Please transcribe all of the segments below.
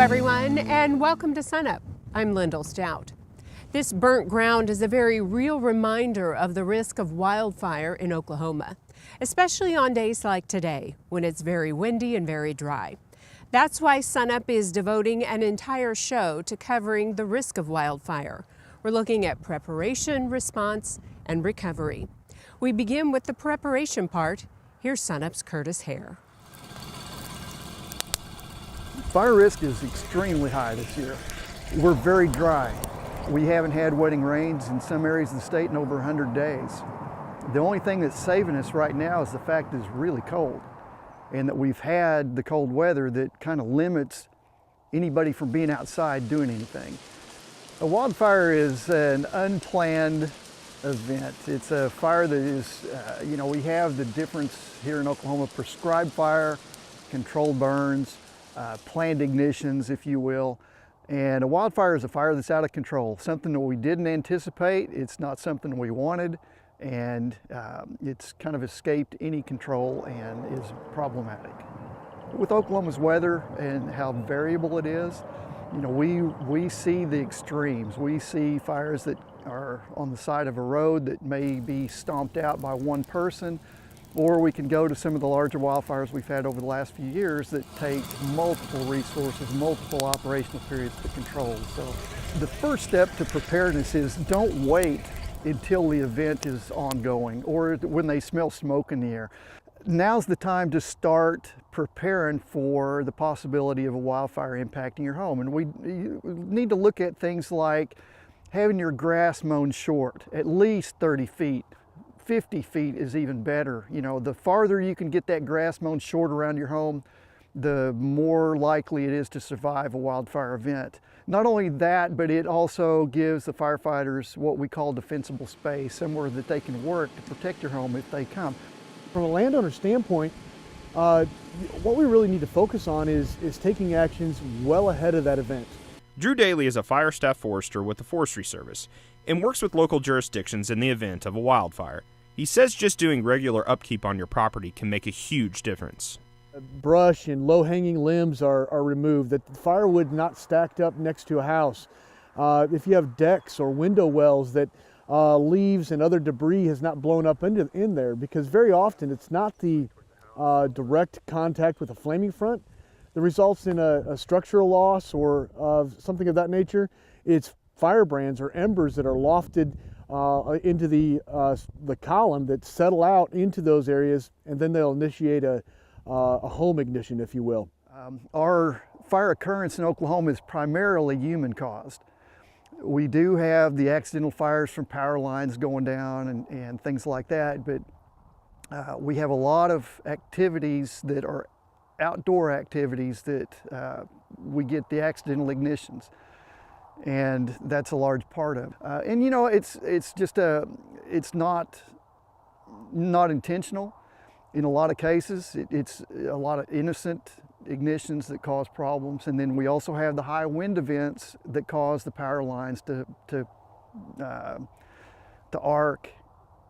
everyone, and welcome to SUNUP. I'm Lyndall Stout. This burnt ground is a very real reminder of the risk of wildfire in Oklahoma, especially on days like today when it's very windy and very dry. That's why SUNUP is devoting an entire show to covering the risk of wildfire. We're looking at preparation, response, and recovery. We begin with the preparation part. Here's SUNUP's Curtis Hare. Fire risk is extremely high this year. We're very dry. We haven't had wetting rains in some areas of the state in over 100 days. The only thing that's saving us right now is the fact that it's really cold and that we've had the cold weather that kind of limits anybody from being outside doing anything. A wildfire is an unplanned event. It's a fire that is, we have the difference here in Oklahoma: prescribed fire, controlled burns, planned ignitions, if you will. And a wildfire is a fire that's out of control, something that we didn't anticipate. It's not something we wanted, and it's kind of escaped any control and is problematic. With Oklahoma's weather and how variable it is, we see the extremes. We see fires that are on the side of a road that may be stomped out by one person, or we can go to some of the larger wildfires we've had over the last few years that take multiple resources, multiple operational periods to control. So the first step to preparedness is don't wait until the event is ongoing or when they smell smoke in the air. Now's the time to start preparing for the possibility of a wildfire impacting your home. And we need to look at things like having your grass mown short, at least 30 feet. 50 feet is even better. The farther you can get that grass mown short around your home, the more likely it is to survive a wildfire event. Not only that, but it also gives the firefighters what we call defensible space, somewhere that they can work to protect your home if they come. From a landowner standpoint, what we really need to focus on is taking actions well ahead of that event. Drew Daly is a fire staff forester with the Forestry Service and works with local jurisdictions in the event of a wildfire. He says just doing regular upkeep on your property can make a huge difference. Brush and low-hanging limbs are removed, that the firewood not stacked up next to a house. If you have decks or window wells, that leaves and other debris has not blown up in there, because very often it's not the direct contact with a flaming front that results in a structural loss or something of that nature. It's firebrands or embers that are lofted into the column that settle out into those areas, and then they'll initiate a home ignition, if you will. Our fire occurrence in Oklahoma is primarily human caused. We do have the accidental fires from power lines going down and things like that, but we have a lot of activities that are outdoor activities that we get the accidental ignitions. And that's a large part of it. It's not intentional in a lot of cases. It's a lot of innocent ignitions that cause problems, and then we also have the high wind events that cause the power lines to arc,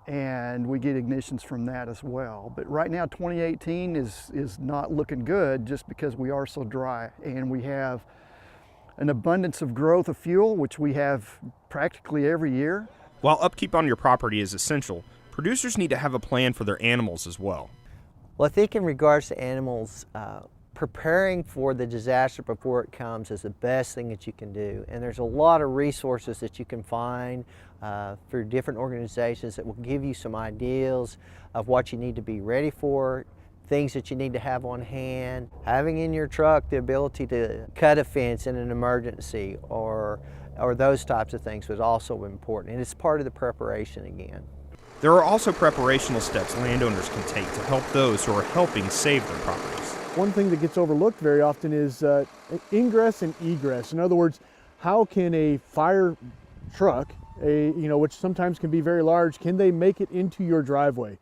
and we get ignitions from that as well. But right now, 2018 is not looking good, just because we are so dry, and we have an abundance of growth of fuel, which we have practically every year. While upkeep on your property is essential, producers need to have a plan for their animals as well. Well, I think in regards to animals, preparing for the disaster before it comes is the best thing that you can do. And there's a lot of resources that you can find for different organizations that will give you some ideas of what you need to be ready for, things that you need to have on hand. Having in your truck the ability to cut a fence in an emergency or those types of things was also important, and it's part of the preparation again. There are also preparational steps landowners can take to help those who are helping save their properties. One thing that gets overlooked very often is ingress and egress. In other words, how can a fire truck, which sometimes can be very large, can they make it into your driveway?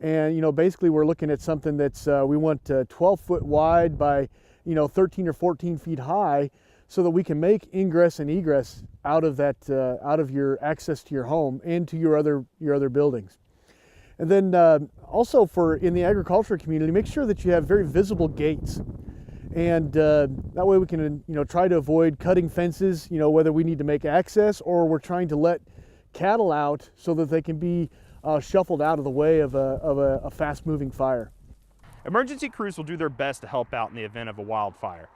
And basically we're looking at something that's we want 12 foot wide by 13 or 14 feet high, so that we can make ingress and egress out of that out of your access to your home and to your other buildings. And then also in the agriculture community, make sure that you have very visible gates. And that way we can, try to avoid cutting fences, whether we need to make access or we're trying to let cattle out so that they can be shuffled out of the way of a fast-moving fire. Emergency crews will do their best to help out in the event of a wildfire.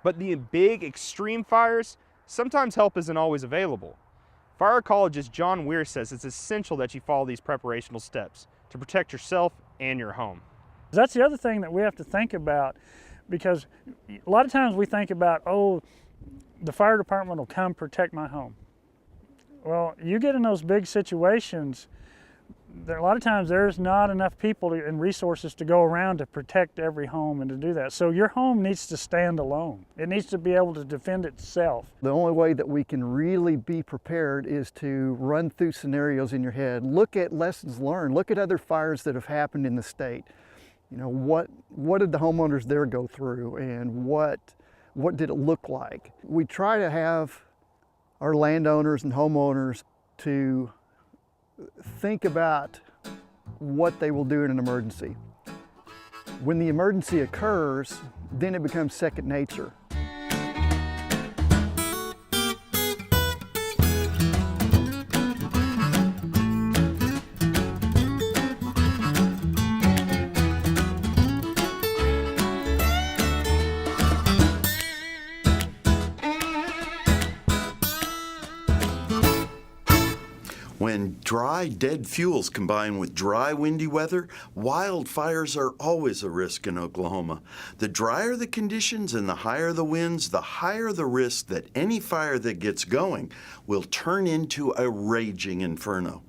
But the big, extreme fires, sometimes help isn't always available. Fire ecologist John Weir says it's essential that you follow these preparational steps to protect yourself and your home. That's the other thing that we have to think about, because a lot of times we think about, oh, the fire department will come protect my home. Well, you get in those big situations, a lot of times there's not enough people and resources to go around to protect every home and to do that. So your home needs to stand alone. It needs to be able to defend itself. The only way that we can really be prepared is to run through scenarios in your head. Look at lessons learned. Look at other fires that have happened in the state. What did the homeowners there go through, and what did it look like? We try to have our landowners and homeowners to think about what they will do in an emergency. When the emergency occurs, then it becomes second nature. When dry, dead fuels combine with dry, windy weather, wildfires are always a risk in Oklahoma. The drier the conditions and the higher the winds, the higher the risk that any fire that gets going will turn into a raging inferno.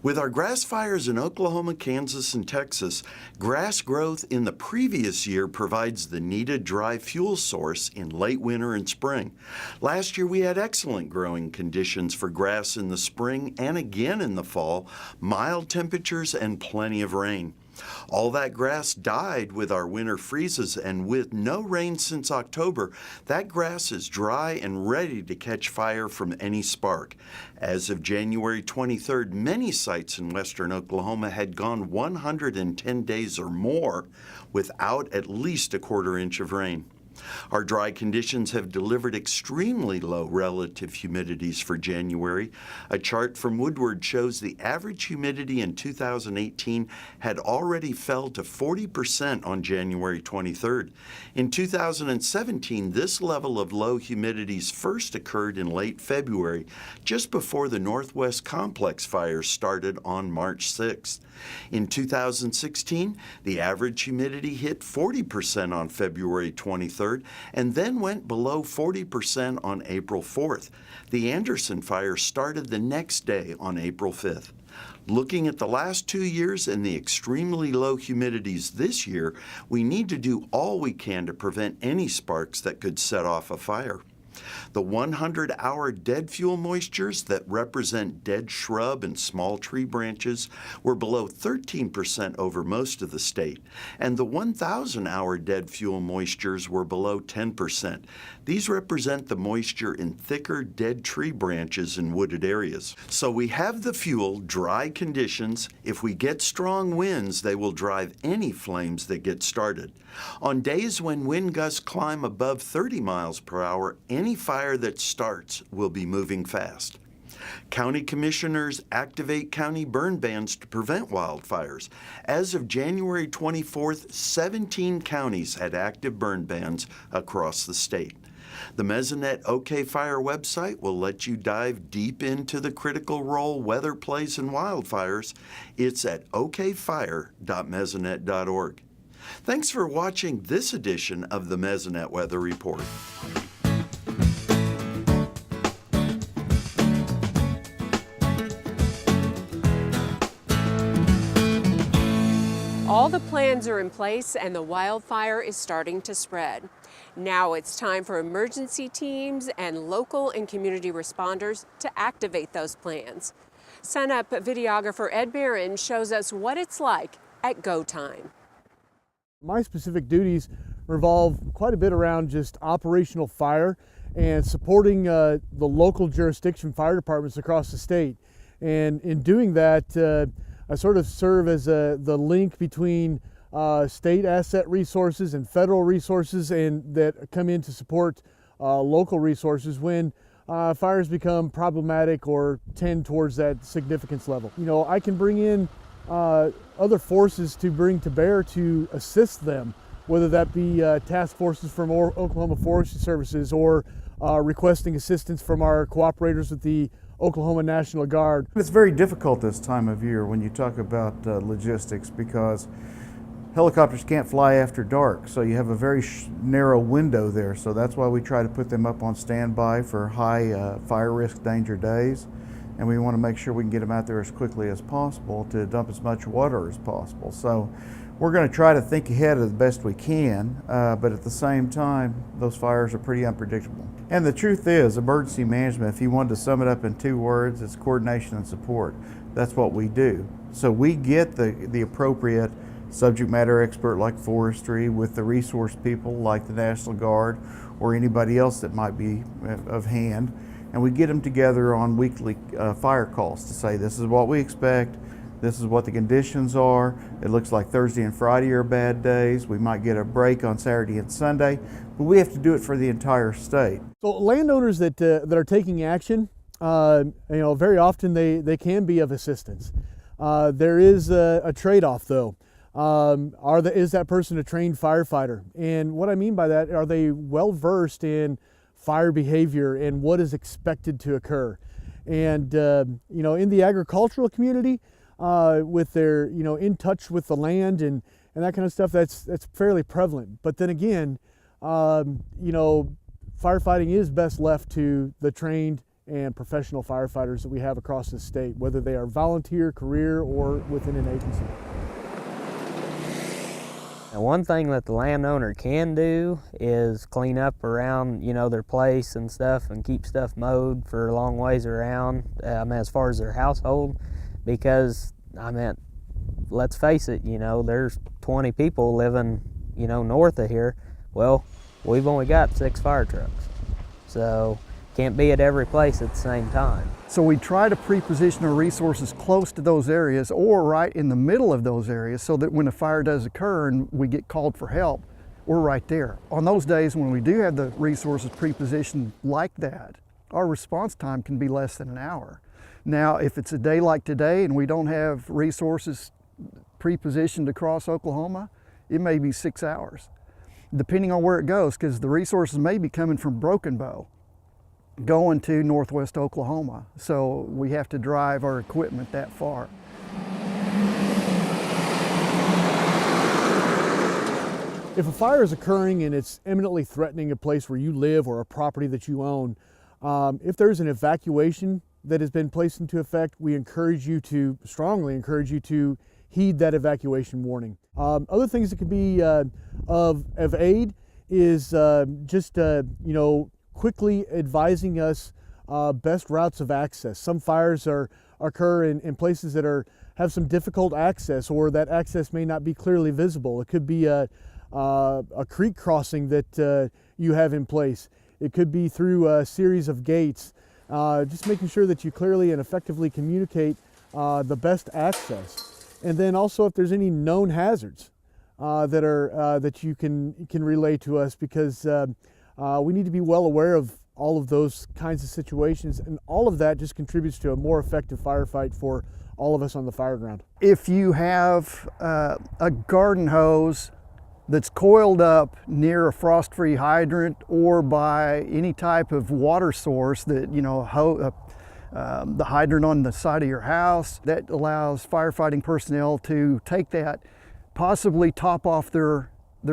With our grass fires in Oklahoma, Kansas, and Texas, grass growth in the previous year provides the needed dry fuel source in late winter and spring. Last year we had excellent growing conditions for grass in the spring and again in the fall, mild temperatures and plenty of rain. All that grass died with our winter freezes, and with no rain since October, that grass is dry and ready to catch fire from any spark. As of January 23rd, many sites in western Oklahoma had gone 110 days or more without at least a quarter inch of rain. Our dry conditions have delivered extremely low relative humidities for January. A chart from Woodward shows the average humidity in 2018 had already fell to 40% on January 23rd. In 2017, this level of low humidities first occurred in late February, just before the Northwest Complex fires started on March 6th. In 2016, the average humidity hit 40% on February 23rd and then went below 40% on April 4th. The Anderson fire started the next day on April 5th. Looking at the last 2 years and the extremely low humidities this year, we need to do all we can to prevent any sparks that could set off a fire. The 100-hour dead fuel moistures that represent dead shrub and small tree branches were below 13% over most of the state, and the 1,000-hour dead fuel moistures were below 10%. These represent the moisture in thicker dead tree branches in wooded areas. So we have the fuel, dry conditions. If we get strong winds, they will drive any flames that get started. On days when wind gusts climb above 30 miles per hour, any fire that starts will be moving fast. County commissioners activate county burn bans to prevent wildfires. As of January 24th, 17 counties had active burn bans across the state. The Mesonet OK Fire website will let you dive deep into the critical role weather plays in wildfires. It's at okfire.mesonet.org. Thanks for watching this edition of the Mesonet Weather Report. All the plans are in place and the wildfire is starting to spread. Now it's time for emergency teams and local and community responders to activate those plans. SUNUP videographer Ed Barron shows us what it's like at go time. My specific duties revolve quite a bit around just operational fire and supporting the local jurisdiction fire departments across the state. And in doing that, I sort of serve as the link between state asset resources and federal resources and that come in to support local resources when fires become problematic or tend towards that significance level. You know, I can bring in other forces to bring to bear to assist them, whether that be task forces from Oklahoma Forestry Services or requesting assistance from our cooperators with the Oklahoma National Guard. It's very difficult this time of year when you talk about logistics because helicopters can't fly after dark, so you have a very narrow window there. So that's why we try to put them up on standby for high fire risk danger days. And we want to make sure we can get them out there as quickly as possible to dump as much water as possible. So we're going to try to think ahead as best we can, but at the same time, those fires are pretty unpredictable. And the truth is, emergency management, if you wanted to sum it up in 2 words, it's coordination and support. That's what we do. So we get the appropriate subject matter expert like forestry with the resource people like the National Guard or anybody else that might be of hand, and we get them together on weekly fire calls to say this is what we expect, this is what the conditions are. It looks like Thursday and Friday are bad days. We might get a break on Saturday and Sunday, but we have to do it for the entire state. So landowners that are taking action, you know, very often they can be of assistance. There is a trade-off though. Is that person a trained firefighter? And what I mean by that, are they well versed in fire behavior and what is expected to occur? And you know, in the agricultural community, with their, you know, in touch with the land and that kind of stuff, that's fairly prevalent. But then again, you know, firefighting is best left to the trained and professional firefighters that we have across the state, whether they are volunteer, career, or within an agency. Now, one thing that the landowner can do is clean up around, you know, their place and stuff and keep stuff mowed for a long ways around, as far as their household, because, I mean, let's face it, you know, there's 20 people living, you know, north of here. Well, we've only got 6 fire trucks, so can't be at every place at the same time. So we try to pre-position our resources close to those areas or right in the middle of those areas so that when a fire does occur and we get called for help, we're right there. On those days when we do have the resources pre-positioned like that, our response time can be less than an hour. Now, if it's a day like today and we don't have resources pre-positioned across Oklahoma, it may be 6 hours, depending on where it goes, because the resources may be coming from Broken Bow going to northwest Oklahoma. So we have to drive our equipment that far. If a fire is occurring and it's imminently threatening a place where you live or a property that you own, if there's an evacuation that has been placed into effect, we strongly encourage you to heed that evacuation warning. Other things that can be of aid is just you know, quickly advising us best routes of access. Some fires occur in places that have some difficult access, or that access may not be clearly visible. It could be a creek crossing that you have in place. It could be through a series of gates. Just making sure that you clearly and effectively communicate the best access. And then also if there's any known hazards that you can relay to us, because we need to be well aware of all of those kinds of situations, and all of that just contributes to a more effective firefight for all of us on the fire ground. If you have a garden hose that's coiled up near a frost-free hydrant or by any type of water source that, you know, the hydrant on the side of your house, that allows firefighting personnel to take that, possibly top off their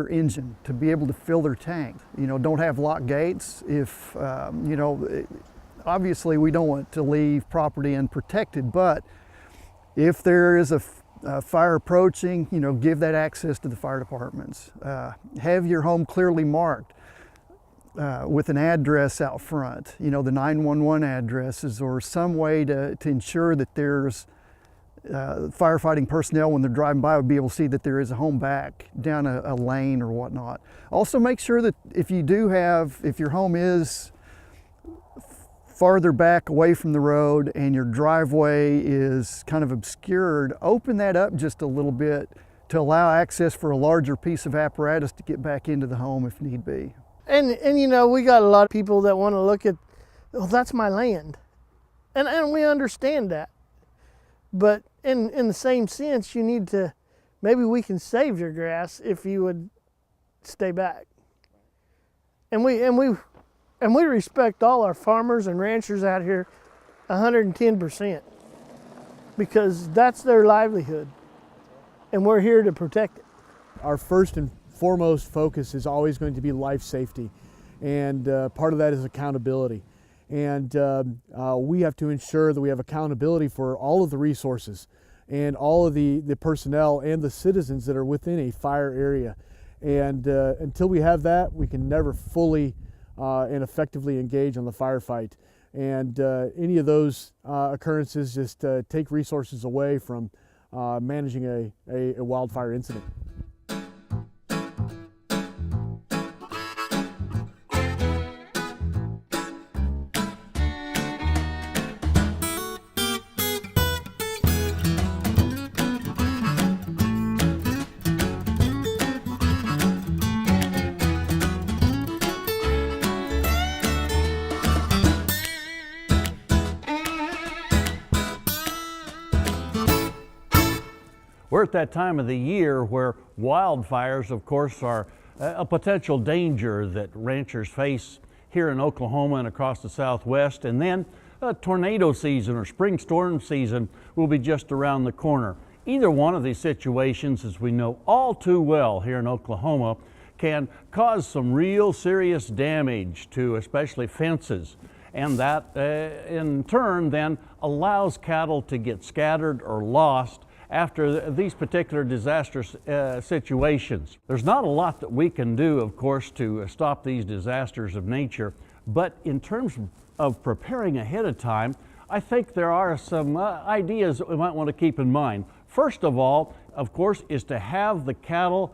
engine to be able to fill their tank. You know, don't have locked gates. If, you know, obviously we don't want to leave property unprotected, but if there is a fire approaching, you know, give that access to the fire departments. Have your home clearly marked with an address out front, you know, the 911 addresses, or some way to ensure that there's firefighting personnel, when they're driving by, would be able to see that there is a home back down a lane or whatnot. Also make sure that if your home is farther back away from the road and your driveway is kind of obscured, open that up just a little bit to allow access for a larger piece of apparatus to get back into the home if need be. And you know, we got a lot of people that want to look at, oh, that's my land. And we understand that. But in the same sense, you need to, maybe we can save your grass if you would stay back. And we respect all our farmers and ranchers out here 110%, because that's their livelihood, and we're here to protect it. Our first and foremost focus is always going to be life safety, and part of that is accountability. And we have to ensure that we have accountability for all of the resources and all of the personnel and the citizens that are within a fire area. And until we have that, we can never fully and effectively engage on the firefight. And any of those occurrences just take resources away from managing a wildfire incident. We're at that time of the year where wildfires, of course, are a potential danger that ranchers face here in Oklahoma and across the Southwest. And then tornado season or spring storm season will be just around the corner. Either one of these situations, as we know all too well here in Oklahoma, can cause some real serious damage to especially fences. And that in turn then allows cattle to get scattered or lost after these particular disastrous situations. There's not a lot that we can do, of course, to stop these disasters of nature, but in terms of preparing ahead of time, I think there are some ideas that we might want to keep in mind. First of all, of course, is to have the cattle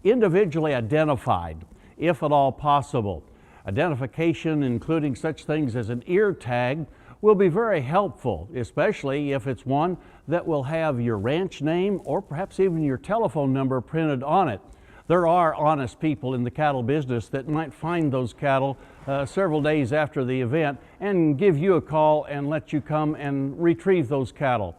individually identified, if at all possible. Identification, including such things as an ear tag, will be very helpful, especially if it's one that will have your ranch name or perhaps even your telephone number printed on it. There are honest people in the cattle business that might find those cattle several days after the event and give you a call and let you come and retrieve those cattle.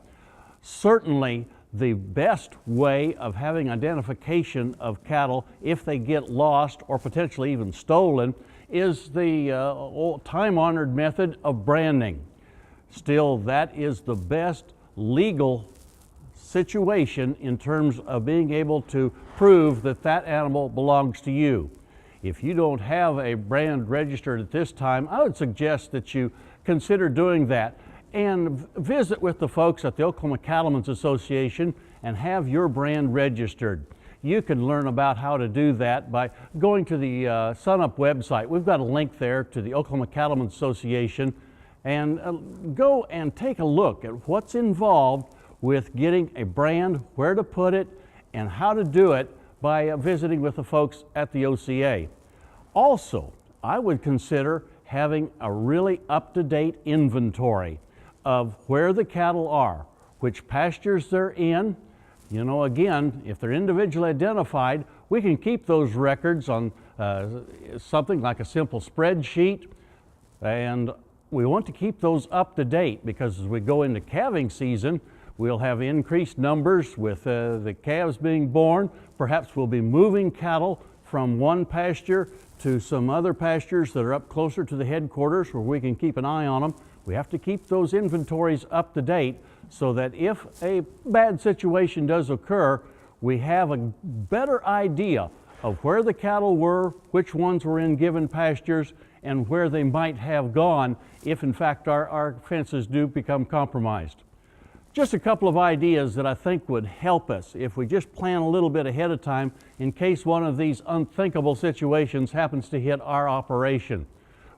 Certainly, the best way of having identification of cattle if they get lost or potentially even stolen is the time-honored method of branding. Still, that is the best legal situation in terms of being able to prove that that animal belongs to you. If you don't have a brand registered at this time, I would suggest that you consider doing that and visit with the folks at the Oklahoma Cattlemen's Association and have your brand registered. You can learn about how to do that by going to the SUNUP website. We've got a link there to the Oklahoma Cattlemen's Association, and go and take a look at what's involved with getting a brand, where to put it, and how to do it by visiting with the folks at the OCA. Also, I would consider having a really up-to-date inventory of where the cattle are, which pastures they're in. You know, again, if they're individually identified, we can keep those records on something like a simple spreadsheet, and we want to keep those up to date because as we go into calving season, we'll have increased numbers with the calves being born. Perhaps we'll be moving cattle from one pasture to some other pastures that are up closer to the headquarters where we can keep an eye on them. We have to keep those inventories up to date so that if a bad situation does occur, we have a better idea of where the cattle were, which ones were in given pastures, and where they might have gone if in fact our fences do become compromised. Just a couple of ideas that I think would help us if we just plan a little bit ahead of time in case one of these unthinkable situations happens to hit our operation.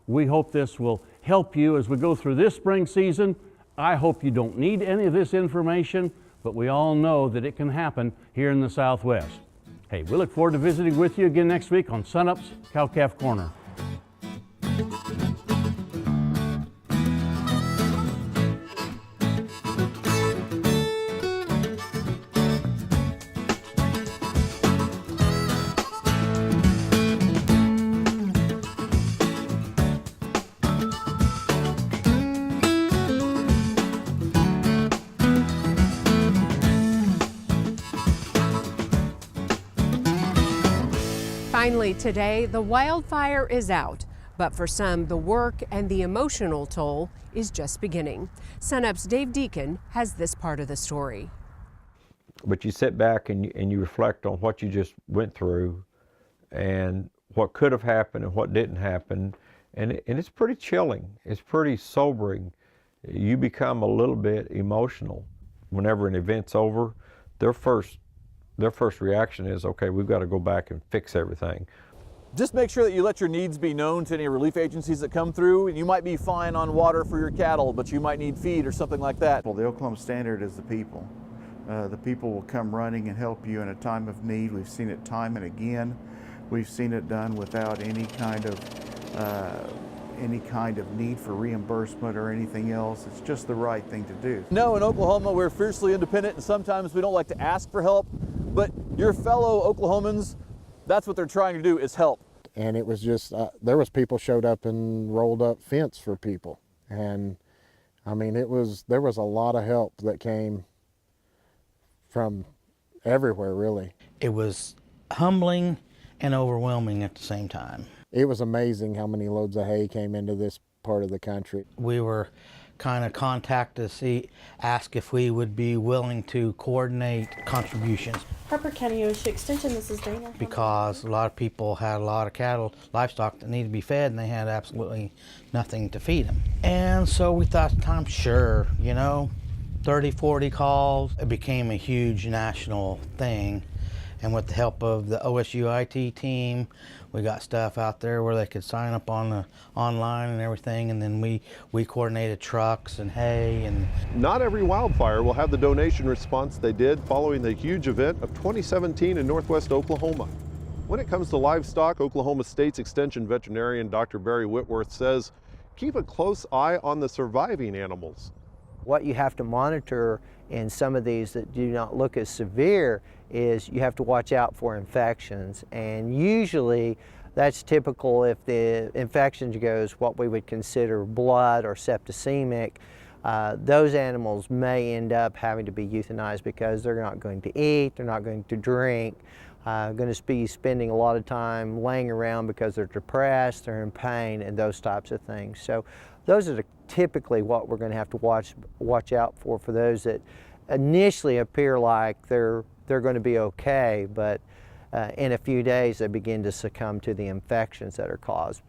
We hope this will help you as we go through this spring season. I hope you don't need any of this information, but we all know that it can happen here in the Southwest. Hey, we look forward to visiting with you again next week on SUNUP's Cow-Calf Corner. Finally today, the wildfire is out, but for some, the work and the emotional toll is just beginning. SUNUP's Dave Deacon has this part of the story. But you sit back and you reflect on what you just went through and what could have happened and what didn't happen, and it's pretty chilling. It's pretty sobering. You become a little bit emotional. Whenever an event's over, their first reaction is, okay, we've got to go back and fix everything. Just make sure that you let your needs be known to any relief agencies that come through. You might be fine on water for your cattle, but you might need feed or something like that. Well, the Oklahoma standard is the people. The people will come running and help you in a time of need. We've seen it time and again. We've seen it done without any kind of need for reimbursement or anything else. It's just the right thing to do. No, in Oklahoma, we're fiercely independent, and sometimes we don't like to ask for help, but your fellow Oklahomans, that's what they're trying to do, is help. And it was just, there was people showed up and rolled up fence for people. And I mean, there was a lot of help that came from everywhere, really. It was humbling and overwhelming at the same time. It was amazing how many loads of hay came into this part of the country. We were kind of contacted to ask if we would be willing to coordinate contributions. Harper County OSHA Extension, this is Dana. Because a lot of people had a lot of cattle, livestock that needed to be fed, and they had absolutely nothing to feed them. And so we thought, sure, 30, 40 calls. It became a huge national thing. And with the help of the OSUIT team, we got stuff out there where they could sign up on the online and everything, and then we coordinated trucks and hay. And not every wildfire will have the donation response they did following the huge event of 2017 in northwest Oklahoma. When it comes to livestock, Oklahoma State's Extension veterinarian Dr. Barry Whitworth says, keep a close eye on the surviving animals. What you have to monitor in some of these that do not look as severe is you have to watch out for infections, and usually that's typical if the infection goes what we would consider blood or septicemic. Those animals may end up having to be euthanized because they're not going to eat, they're not going to drink, going to be spending a lot of time laying around because they're depressed, they're in pain, and those types of things. So those are typically what we're going to have to watch out for those that initially appear like they're going to be okay, but in a few days they begin to succumb to the infections that are caused.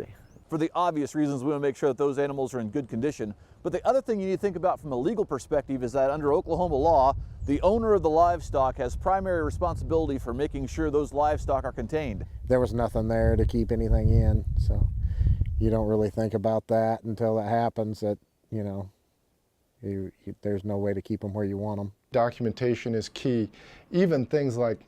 For the obvious reasons, we want to make sure that those animals are in good condition. But the other thing you need to think about from a legal perspective is that under Oklahoma law, the owner of the livestock has primary responsibility for making sure those livestock are contained. There was nothing there to keep anything in, so you don't really think about that until it happens, that, there's no way to keep them where you want them. Documentation is key. Even things like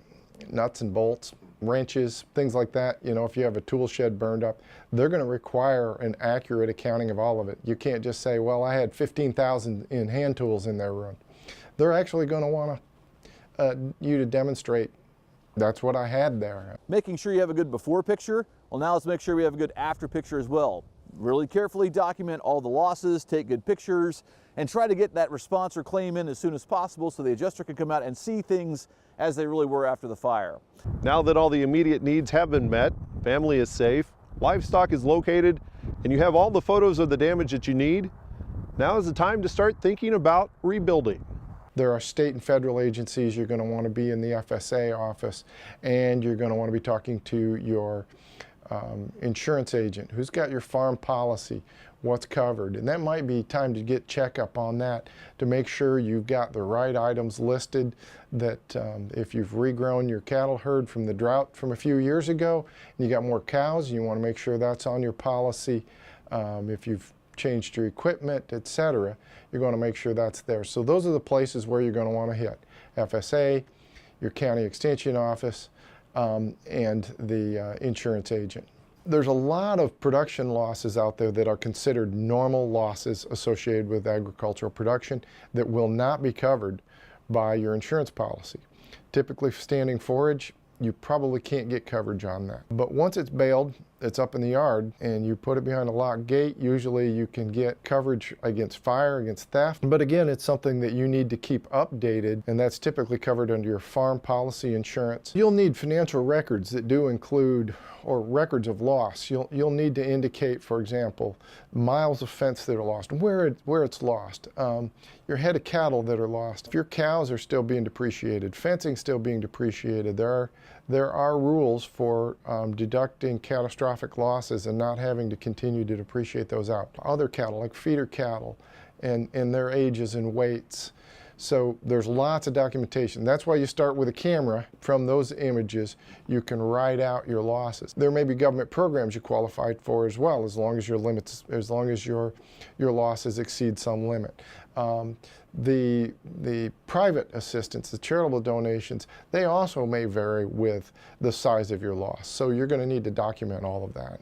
nuts and bolts, wrenches, things like that, if you have a tool shed burned up, they're going to require an accurate accounting of all of it. You can't just say, well, I had 15,000 in hand tools in their room. They're actually going to want you to demonstrate that's what I had there. Making sure you have a good before picture. Well, now let's make sure we have a good after picture as well. Really carefully document all the losses, take good pictures, and try to get that response or claim in as soon as possible so the adjuster can come out and see things as they really were after the fire. Now that all the immediate needs have been met, family is safe, livestock is located, and you have all the photos of the damage that you need, now is the time to start thinking about rebuilding. There are state and federal agencies. You're going to want to be in the FSA office, and you're going to want to be talking to your insurance agent who's got your farm policy, what's covered, and that might be time to get checkup on that to make sure you've got the right items listed, that if you've regrown your cattle herd from the drought from a few years ago and you got more cows, you want to make sure that's on your policy. If you've changed your equipment, etc., you're going to make sure that's there. So those are the places where you're going to want to hit: FSA, your county extension office, and the insurance agent. There's a lot of production losses out there that are considered normal losses associated with agricultural production that will not be covered by your insurance policy. Typically standing forage, you probably can't get coverage on that. But once it's baled, that's up in the yard and you put it behind a locked gate, usually you can get coverage against fire, against theft. But again, it's something that you need to keep updated, and that's typically covered under your farm policy insurance. You'll need financial records that do include, or records of loss. You'll need to indicate, for example, miles of fence that are lost, where it's lost, your head of cattle that are lost. If your cows are still being depreciated, fencing still being depreciated, there are rules for deducting catastrophic losses and not having to continue to depreciate those out. Other cattle, like feeder cattle, and their ages and weights. So there's lots of documentation. That's why you start with a camera. From those images, you can write out your losses. There may be government programs you qualified for as well, as long as your limits, as long as your losses exceed some limit. The private assistance, the charitable donations, they also may vary with the size of your loss. So you're going to need to document all of that.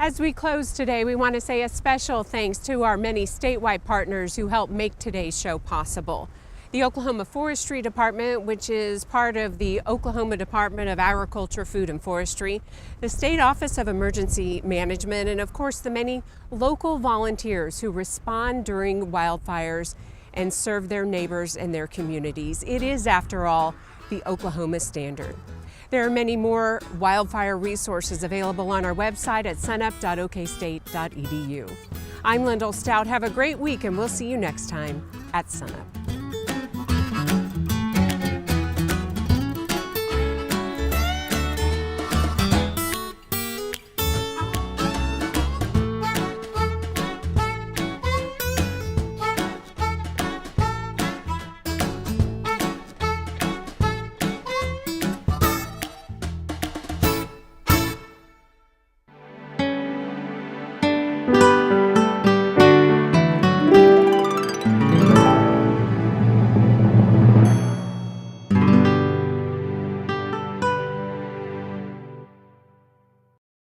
As we close today, we want to say a special thanks to our many statewide partners who helped make today's show possible. The Oklahoma Forestry Department, which is part of the Oklahoma Department of Agriculture, Food and Forestry, the State Office of Emergency Management, and of course the many local volunteers who respond during wildfires and serve their neighbors and their communities. It is, after all, the Oklahoma standard. There are many more wildfire resources available on our website at SUNUP.okstate.edu. I'm Lyndall Stout. Have a great week, and we'll see you next time at SUNUP.